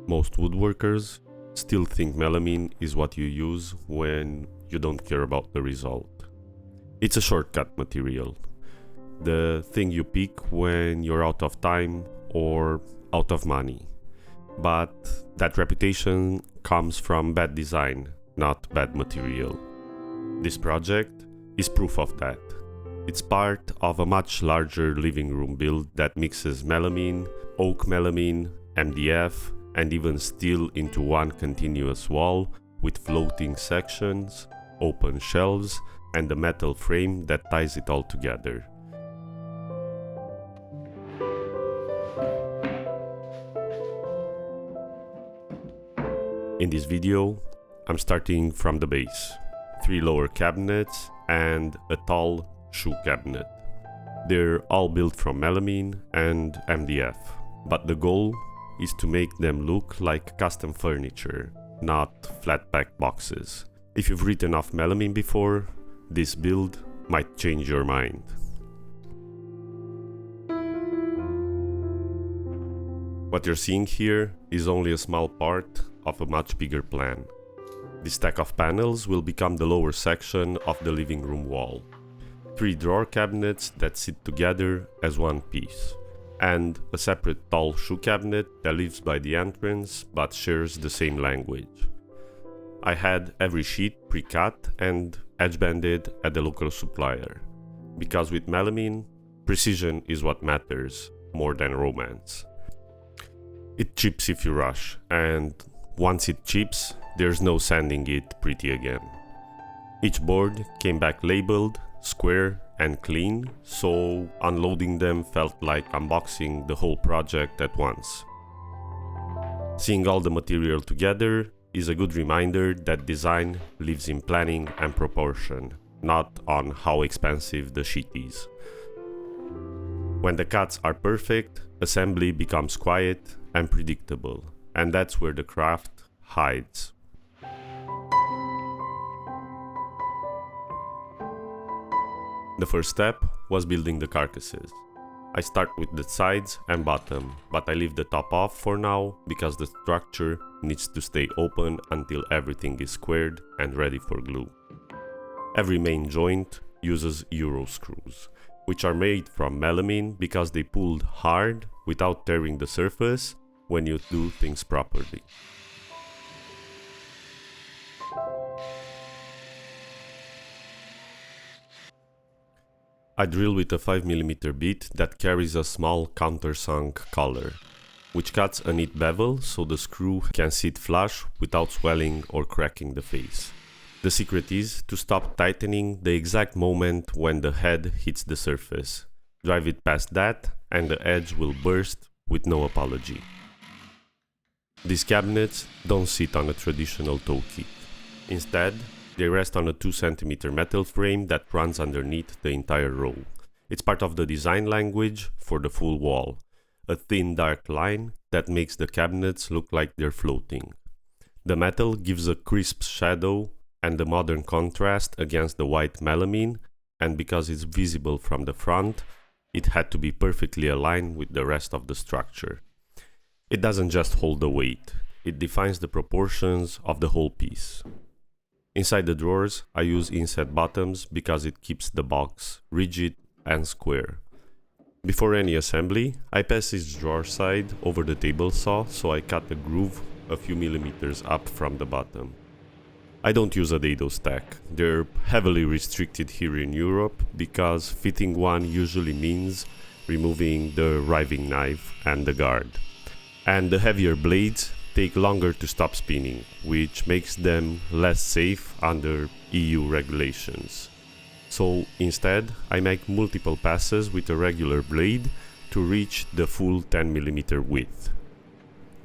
Most woodworkers still think melamine is what you use when you don't care about the result. It's a shortcut material, the thing you pick when you're out of time or out of money. But that reputation comes from bad design, not bad material. This project is proof of that. It's part of a much larger living room build that mixes melamine, oak melamine, MDF, and even steel into one continuous wall with floating sections, open shelves, and a metal frame that ties it all together. In this video, I'm starting from the base. 3 lower cabinets and a tall shoe cabinet. They're all built from melamine and MDF, but the goal is to make them look like custom furniture, not flat pack boxes. If you've written off melamine before, this build might change your mind. What you're seeing here is only a small part of a much bigger plan. This stack of panels will become the lower section of the living room wall. 3 drawer cabinets that sit together as one piece, and a separate tall shoe cabinet that lives by the entrance but shares the same language. I had every sheet pre-cut and edge-banded at the local supplier, because with melamine, precision is what matters more than romance. It chips if you rush, and once it chips, there's no sanding it pretty again. Each board came back labeled, square and clean, so unloading them felt like unboxing the whole project at once. Seeing all the material together is a good reminder that design lives in planning and proportion, not on how expensive the sheet is. When the cuts are perfect, assembly becomes quiet and predictable, and that's where the craft hides. The first step was building the carcasses. I start with the sides and bottom, but I leave the top off for now because the structure needs to stay open until everything is squared and ready for glue. Every main joint uses Euro screws, which are made from melamine because they pulled hard without tearing the surface when you do things properly. I drill with a 5mm bit that carries a small countersunk collar, which cuts a neat bevel so the screw can sit flush without swelling or cracking the face. The secret is to stop tightening the exact moment when the head hits the surface. Drive it past that and the edge will burst with no apology. These cabinets don't sit on a traditional toe kit. Instead, they rest on a 2cm metal frame that runs underneath the entire row. It's part of the design language for the full wall, a thin dark line that makes the cabinets look like they're floating. The metal gives a crisp shadow and a modern contrast against the white melamine, and because it's visible from the front, it had to be perfectly aligned with the rest of the structure. It doesn't just hold the weight, it defines the proportions of the whole piece. Inside the drawers, I use inset bottoms because it keeps the box rigid and square. Before any assembly, I pass each drawer side over the table saw so I cut a groove a few millimeters up from the bottom. I don't use a dado stack. They're heavily restricted here in Europe because fitting one usually means removing the riving knife and the guard. And the heavier blades take longer to stop spinning, which makes them less safe under EU regulations. So instead, I make multiple passes with a regular blade to reach the full 10mm width.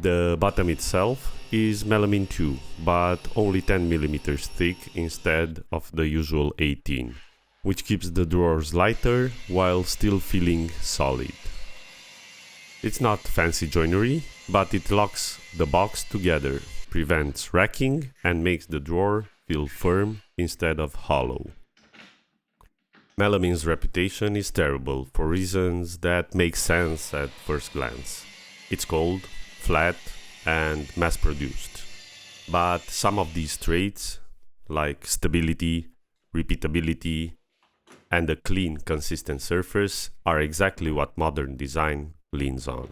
The bottom itself is melamine too, but only 10mm thick instead of the usual 18, which keeps the drawers lighter while still feeling solid. It's not fancy joinery, but it locks the box together, prevents racking, and makes the drawer feel firm instead of hollow. Melamine's reputation is terrible for reasons that make sense at first glance. It's cold, flat, and mass-produced. But some of these traits, like stability, repeatability, and a clean, consistent surface, are exactly what modern design leans on.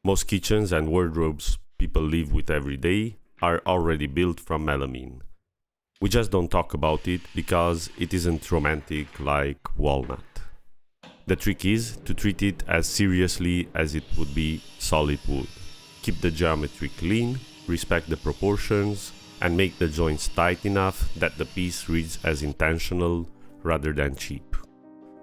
Most kitchens and wardrobes people live with every day are already built from melamine. We just don't talk about it because it isn't romantic like walnut. The trick is to treat it as seriously as it would be solid wood. Keep the geometry clean, respect the proportions, and make the joints tight enough that the piece reads as intentional rather than cheap.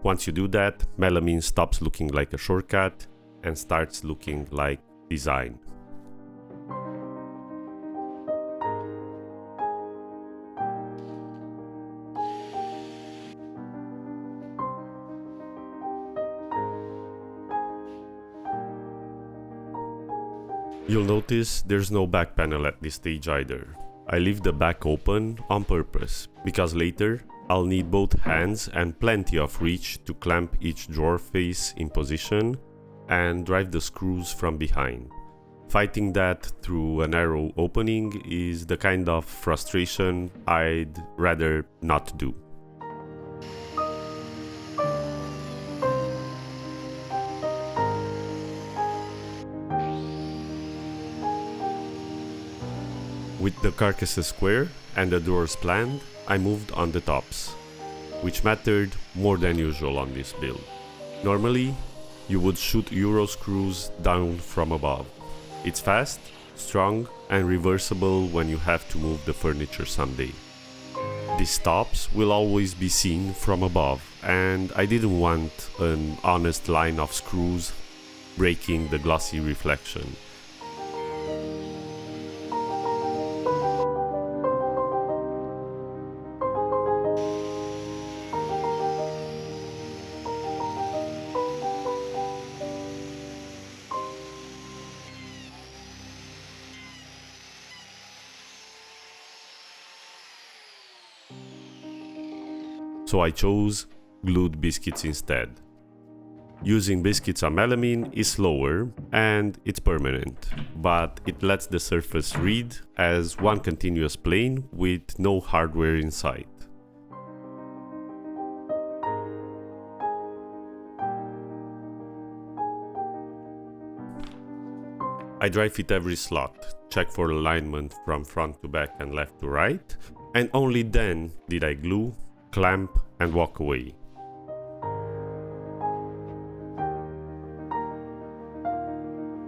Once you do that, melamine stops looking like a shortcut and starts looking like design. You'll notice there's no back panel at this stage either. I leave the back open on purpose, because later I'll need both hands and plenty of reach to clamp each drawer face in position and drive the screws from behind. Fighting that through a narrow opening is the kind of frustration I'd rather not do. With the carcasses square and the drawers planned, I moved on the tops, which mattered more than usual on this build. Normally, you would shoot Euro screws down from above. It's fast, strong, and reversible when you have to move the furniture someday. These tops will always be seen from above, and I didn't want an honest line of screws breaking the glossy reflection. So I chose glued biscuits instead. Using biscuits on melamine is slower and it's permanent, but it lets the surface read as one continuous plane with no hardware inside. I dry fit every slot, check for alignment from front to back and left to right, and only then did I glue, clamp, and walk away.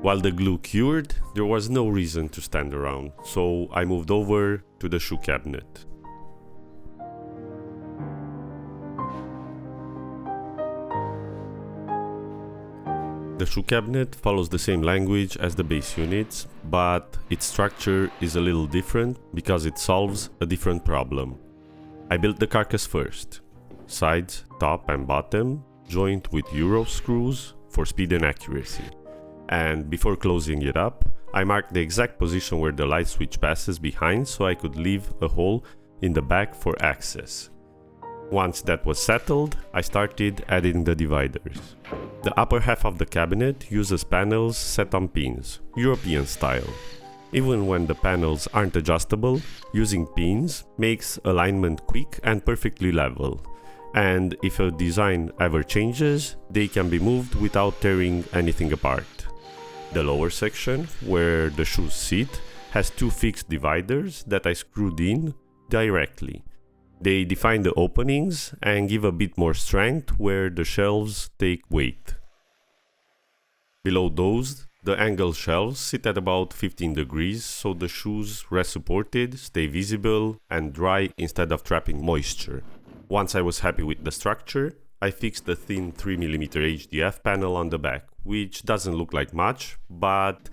While the glue cured, there was no reason to stand around, so I moved over to the shoe cabinet. The shoe cabinet follows the same language as the base units, but its structure is a little different because it solves a different problem. I built the carcass first, sides, top and bottom, joined with Euro screws for speed and accuracy. And before closing it up, I marked the exact position where the light switch passes behind so I could leave a hole in the back for access. Once that was settled, I started adding the dividers. The upper half of the cabinet uses panels set on pins, European style. Even when the panels aren't adjustable, using pins makes alignment quick and perfectly level. And if a design ever changes, they can be moved without tearing anything apart. The lower section, where the shoes sit, has two fixed dividers that I screwed in directly. They define the openings and give a bit more strength where the shelves take weight. Below those, the angle shelves sit at about 15 degrees so the shoes rest supported, stay visible and dry instead of trapping moisture. Once I was happy with the structure, I fixed the thin 3mm HDF panel on the back, which doesn't look like much, but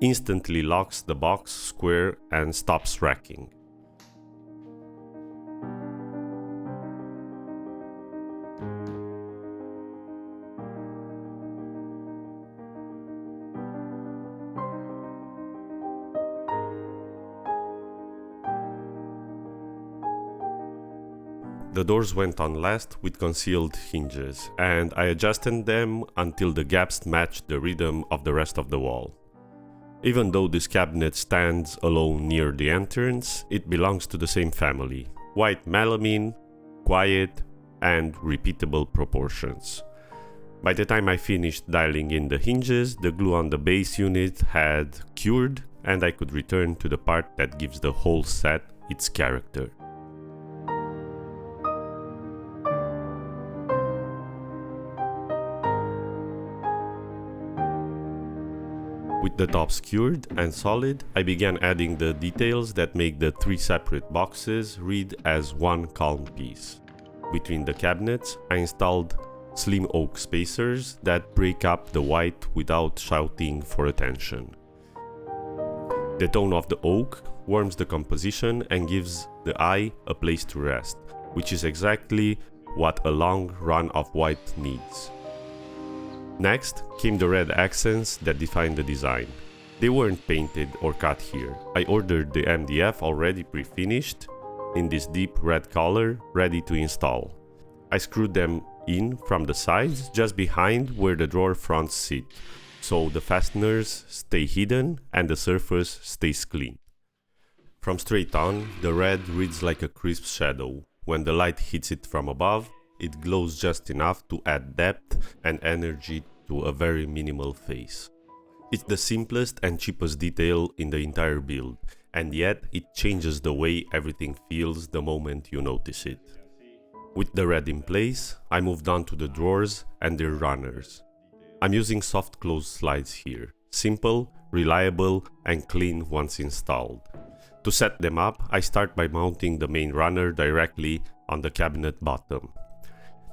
instantly locks the box square and stops racking. The doors went on last with concealed hinges, and I adjusted them until the gaps matched the rhythm of the rest of the wall. Even though this cabinet stands alone near the entrance, it belongs to the same family. White melamine, quiet, and repeatable proportions. By the time I finished dialing in the hinges, the glue on the base unit had cured, and I could return to the part that gives the whole set its character. With the tops cured and solid, I began adding the details that make the 3 separate boxes read as one calm piece. Between the cabinets, I installed slim oak spacers that break up the white without shouting for attention. The tone of the oak warms the composition and gives the eye a place to rest, which is exactly what a long run of white needs. Next came the red accents that define the design. They weren't painted or cut here. I ordered the MDF already pre-finished in this deep red color, ready to install. I screwed them in from the sides, just behind where the drawer fronts sit, so the fasteners stay hidden and the surface stays clean. From straight on, the red reads like a crisp shadow. When the light hits it from above, it glows just enough to add depth and energy to a very minimal face. It's the simplest and cheapest detail in the entire build, and yet it changes the way everything feels the moment you notice it. With the red in place, I moved on to the drawers and their runners. I'm using soft close slides here, simple, reliable, and clean once installed. To set them up, I start by mounting the main runner directly on the cabinet bottom.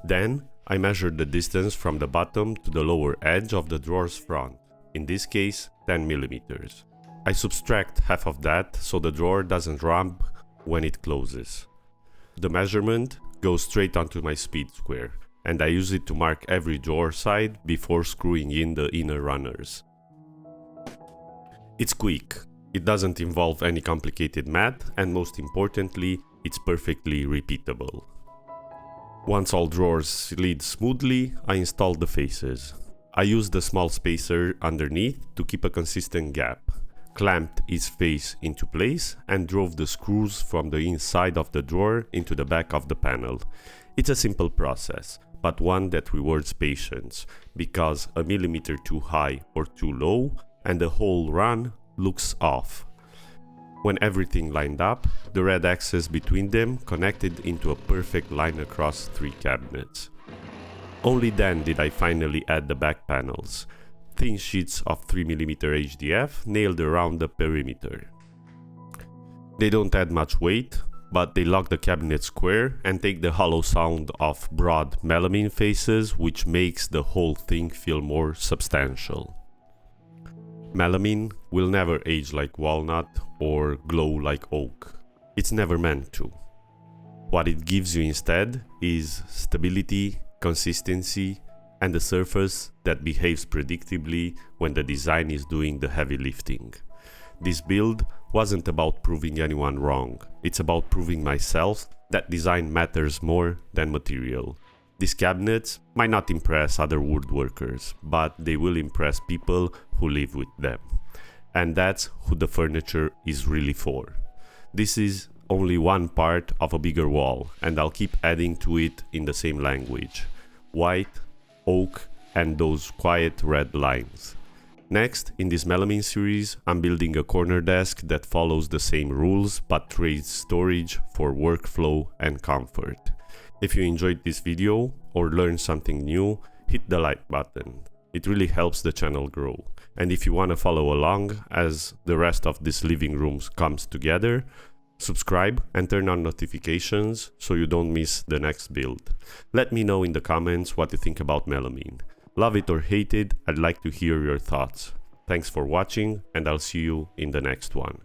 Then, I measured the distance from the bottom to the lower edge of the drawer's front, in this case 10 mm. I subtract half of that so the drawer doesn't rump when it closes. The measurement goes straight onto my speed square, and I use it to mark every drawer side before screwing in the inner runners. It's quick, it doesn't involve any complicated math, and most importantly, it's perfectly repeatable. Once all drawers slid smoothly, I installed the faces. I used the small spacer underneath to keep a consistent gap, clamped each face into place, and drove the screws from the inside of the drawer into the back of the panel. It's a simple process, but one that rewards patience, because a millimeter too high or too low, and the whole run looks off. When everything lined up, the red axis between them connected into a perfect line across 3 cabinets. Only then did I finally add the back panels, thin sheets of 3mm HDF nailed around the perimeter. They don't add much weight, but they lock the cabinet square and take the hollow sound of broad melamine faces, which makes the whole thing feel more substantial. Melamine will never age like walnut or glow like oak. It's never meant to. What it gives you instead is stability, consistency, and a surface that behaves predictably when the design is doing the heavy lifting. This build wasn't about proving anyone wrong. It's about proving myself that design matters more than material. These cabinets might not impress other woodworkers, but they will impress people who live with them. And that's who the furniture is really for. This is only one part of a bigger wall, and I'll keep adding to it in the same language. White, oak, and those quiet red lines. Next, in this melamine series, I'm building a corner desk that follows the same rules but trades storage for workflow and comfort. If you enjoyed this video or learned something new, hit the like button. It really helps the channel grow. And if you want to follow along as the rest of this living room comes together, subscribe and turn on notifications so you don't miss the next build. Let me know in the comments what you think about melamine. Love it or hate it, I'd like to hear your thoughts. Thanks for watching, and I'll see you in the next one.